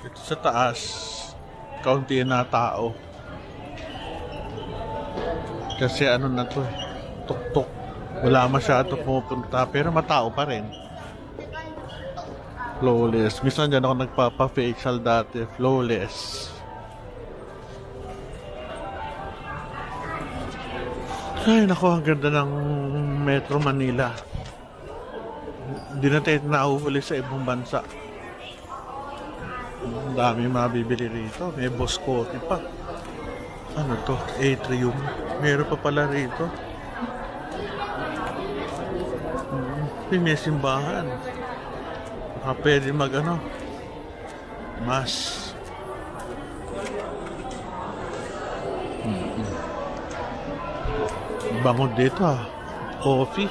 Ito sa taas, kaunti na tao. Kasi ano na to eh, tuktok. Wala masyado pupunta, pero matao pa rin. Flawless. Minsan dyan ako nagpapa-facial dati. Flawless. Ay, naku, ang ganda ng Metro Manila. Hindi na tayo nahuhuli sa ibang bansa. Ang dami mabibili rito. May Boscote pa. Ano to? Atrium. Meron pa pala rito. May simbahan. Baka pwede mag ano, mas. Bango dito ah. Coffee.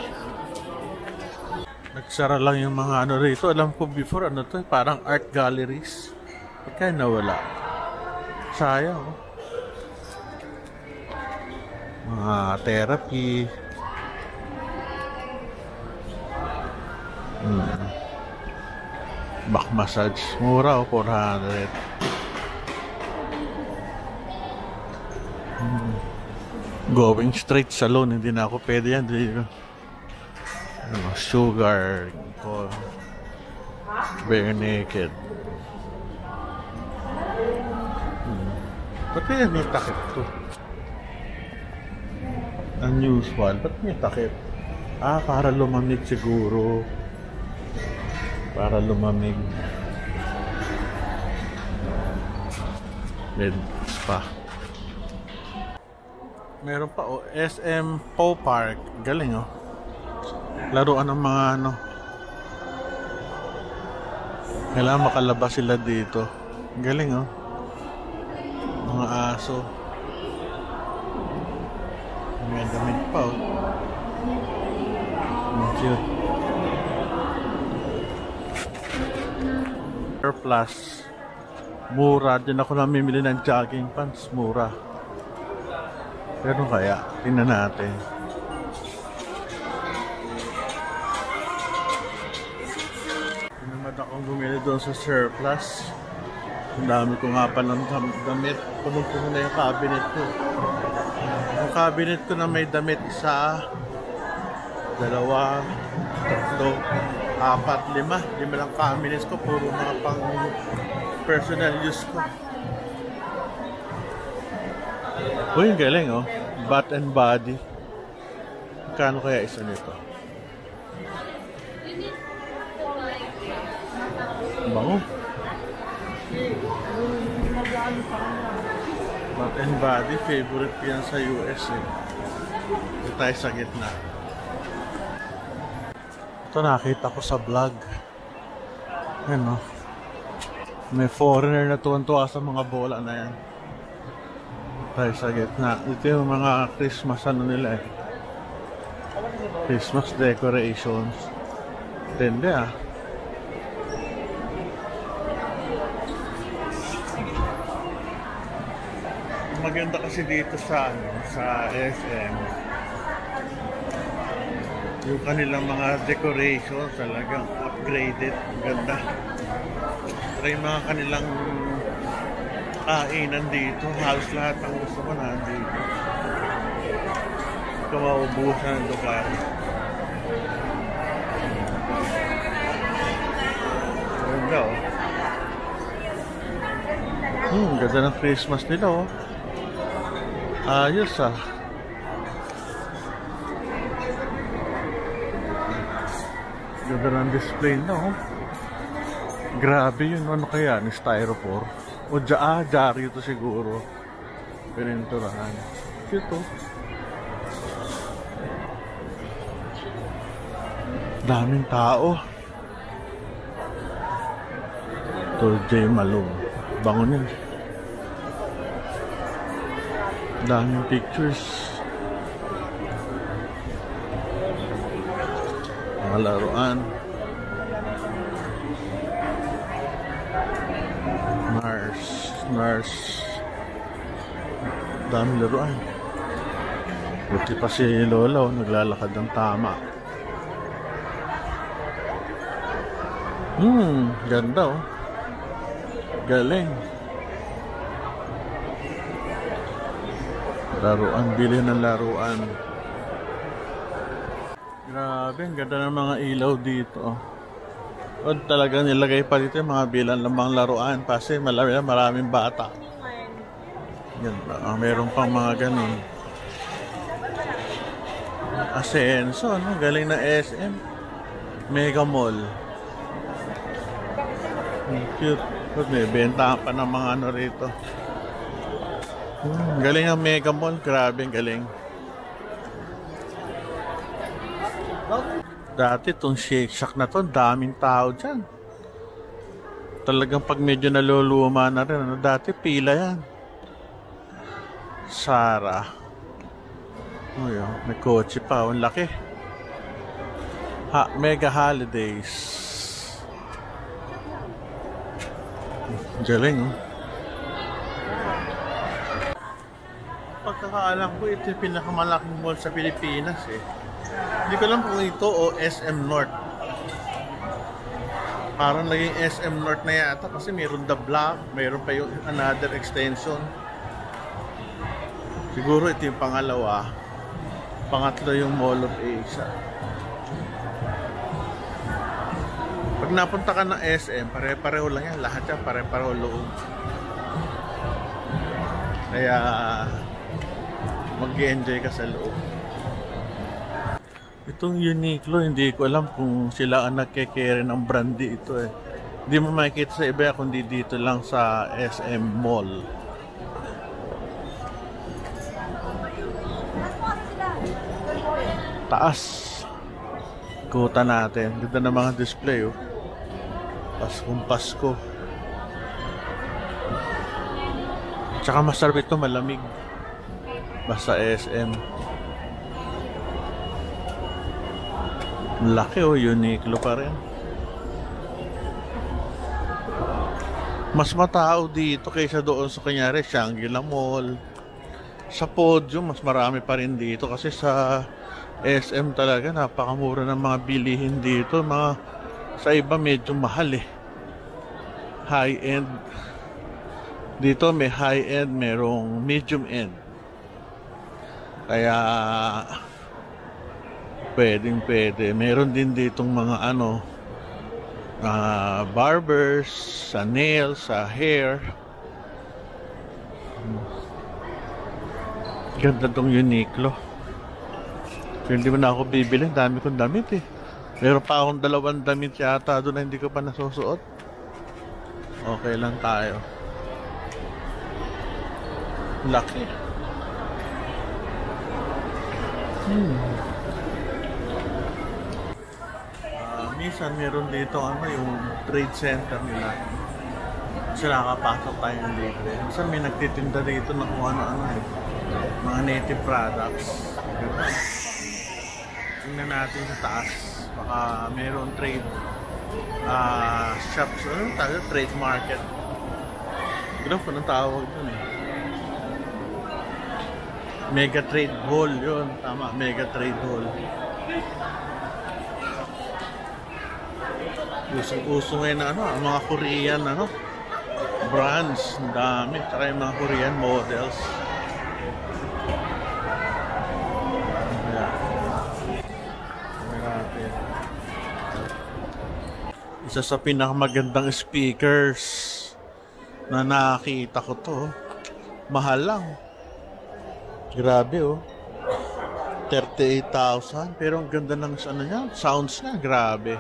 Nagsara lang yung mga ano rito. Alam ko before ano to, parang art galleries. Kaya nawala. Sayang. Mga therapy. Back massage. Mura o 400. Going straight salon. Hindi na ako pwede yan. Sugar. Bare naked. Ba't kaya may takip to? Unusual. Ba't may takip? Ah, para lumamig siguro. Para lumamig. Med spa. Meron pa oh, SM Po Park. Galing oh. Laruan ng mga ano. Kailangan makalabas sila dito. Galing oh. Mga aso. May damit pa oh. Cute. Plus mura din ako namimili ng jogging pants, mura. Pero kaya tingnan natin. Tinamad akong bumili doon sa surplus. Ang dami ko nga pa ng damit. Punong-puno na yung cabinet ko. Yung cabinet ko na may damit, isa, dalawa, tatlo, apat, lima lang cabinets ko, puro mga pang personal use ko. Uy, galing oh. Bath and Body. Kano kaya isa nito? Bango. Bath and Body, favorite yan sa US eh. Ito tayo sa gitna. Ito nakita ko sa vlog. Yan oh. May foreigner na tuwan-tuwa sa mga bola na yan. Tayo sa gitna. Ito yung mga Christmas ano nila eh. Christmas decorations. Tende ah. Maganda kasi dito sa ano, sa SM. Yung kanilang mga decorations talagang upgraded. Ganda. Pero yung mga kanilang kainan dito, halos lahat ng gusto ko nandito. Ito maubusan ng lugar. Ganda oh. Ganda ng Christmas nila oh. Ayos ah. Ganda ng display na oh. Grabe yun, ano kaya ni styrofoam? O dyaryo to siguro. Pininturahan. Cute oh. Daming tao. Ito J Malone. Bango niyan. Daming pictures. Mga laruan. Mars. Daming laruan. Buti pa si Lola naglalakad ng tama. Ganda oh. Galing. Laruan, bili ng laruan. Grabe, ang ganda ng mga ilaw dito. O talagang nilagay pa dito yung mga bilang lamang laruan kasi maraming bata. Ganda. Meron pang mga ganun. Asenso, no? Galing na SM. Mega Mall. Cute. May benta pa ng mga ano rito. Galing ang Mega Mall. Grabe, galing. Dati itong Shake Shack na to, daming tao dyan. Talagang pag medyo naluluma na rin. Ano, dati pila yan. Sara. Oh, yun. May kotse pa. Ang laki. Mega Holidays. Galing, oh. Pagkakaalam ko, ito yung pinakamalaking mall sa Pilipinas, eh. Hindi ko alam kung ito o SM North. Parang naging SM North na yata kasi mayroon The Block, mayroon pa yung another extension. Siguro ito yung pangalawa. Pangatlo yung Mall of Asia. Pag napunta ka ng SM, pare-pareho lang yan. Lahat yan pare-pareho loob. Kaya mag-enjoy ka sa loob. Itong Uniqlo, hindi ko alam kung sila ang nagkikere ng brandy ito, eh. Hindi mo makikita sa iba kundi dito lang sa SM Mall. Taas. Kuta natin. Ganda ng mga display, oh. Paskong Pasko. Tsaka masarap ito, malamig. Basta SM. Laki, oh. Uniqlo pa rin. Mas matao dito kaysa doon sa kunyari Shangri-La Mall. Sa Podium, mas marami pa rin dito kasi sa SM talaga napakamura ng mga bilihin dito. Sa iba medyo mahal, eh. High end. Dito may high end, merong medium end. Kaya pwede. Meron din ditong mga barbers, sa nails, sa hair. Ganda tong Uniqlo. Hindi mo na ako bibili. Dami kong damit, eh. Meron pa akong 2 damit yata doon na hindi ko pa nasusuot. Okay lang tayo. Laki. Minsan meron dito yung trade center nila. Kasi nakapasok tayo ng libre. Minsan may nagtitinda dito ng kung ano-ano, eh. Mga native products. Diba? Tingnan natin sa taas. Baka meron trade shops. Ano tayo? Trade market. Graph, anong tawag dun, eh? Mega Trade Hall yun. Tama, Mega Trade Hall. Usong-uso ngayon na ang mga Korean brands. Ang dami. Tsaka yung mga Korean models. Isa sa pinakamagandang speakers na nakita ko to. Mahal lang. Grabe, oh. 38,000. Pero ang ganda ng sounds niya. Grabe.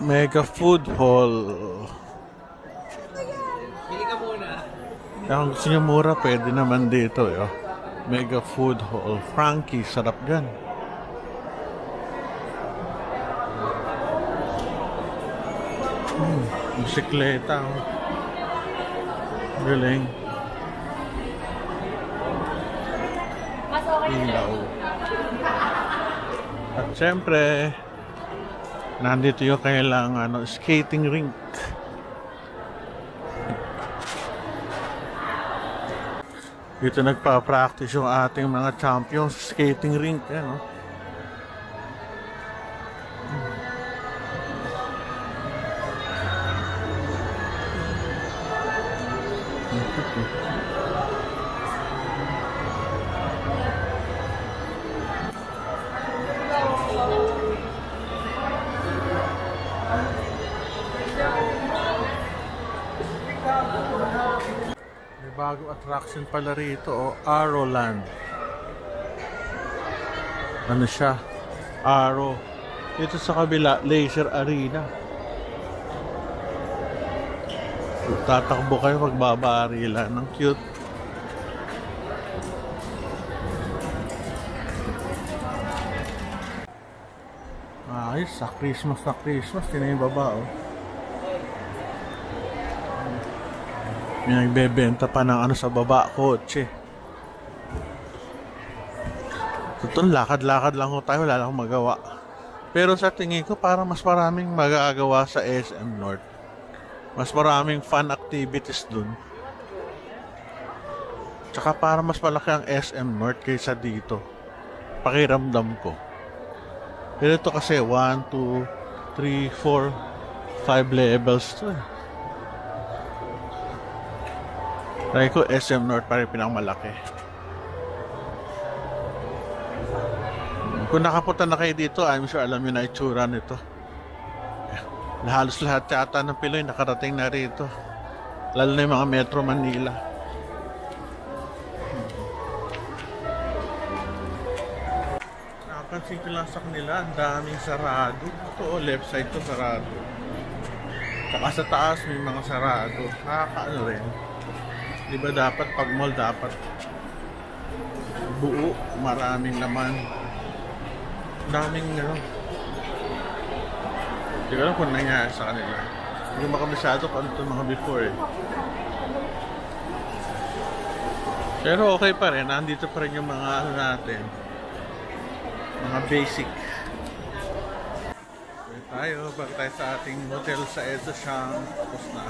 Mega Food Hall. Bili ka muna. Kung gusto nyo mura, pwede naman dito, oh. Mega Food Hall. Frankie, sarap gan. Bisikleta, oh. Galing. Ilaw. At syempre, nandito yung kailangan skating rink. Dito nagpa-practice yung ating mga champions skating rink, ano. May bagong attraction pala rito, oh, Arrowland. Ano siya? Arrow. Dito sa kabila, Laser Arena. Tatakbo kayo magbabarilan. Ang cute. Ayos, sa Christmas na Christmas. Yun na yung baba, oh. May nagbebenta pa ng ano sa baba, kotse. Totoo, lakad-lakad lang ho tayo, wala lang akong magawa. Pero sa tingin ko, parang mas maraming magagawa sa SM North. Mas maraming fun activities dun. Tsaka para mas malaki ang SM North kaysa dito. Pakiramdam ko. Pero ito kasi 1, 2, 3, 4, 5 levels to eh. Try ko SM North pa rin pinakamalaki. Kung nakapunta na kayo dito, I'm sure alam nyo na itsura nito. Halos lahat yata ng Pinoy nakarating na rito. Lalo na yung mga Metro Manila. Napansin ko lang sa kanila, ang daming sarado. Ito, left side to sarado. Saka sa taas may mga sarado. Nakakaano rin. Diba dapat pag mall dapat buo, maraming laman. Daming ano. Hindi ko alam kung nangyari sa kanila. Hindi ko makabisado kung ano ito mga before eh. Pero okay pa rin, nandito pa rin yung mga ano natin. Mga basic. Okay tayo, balik tayo sa ating hotel sa Edo Siyang. Tapos na.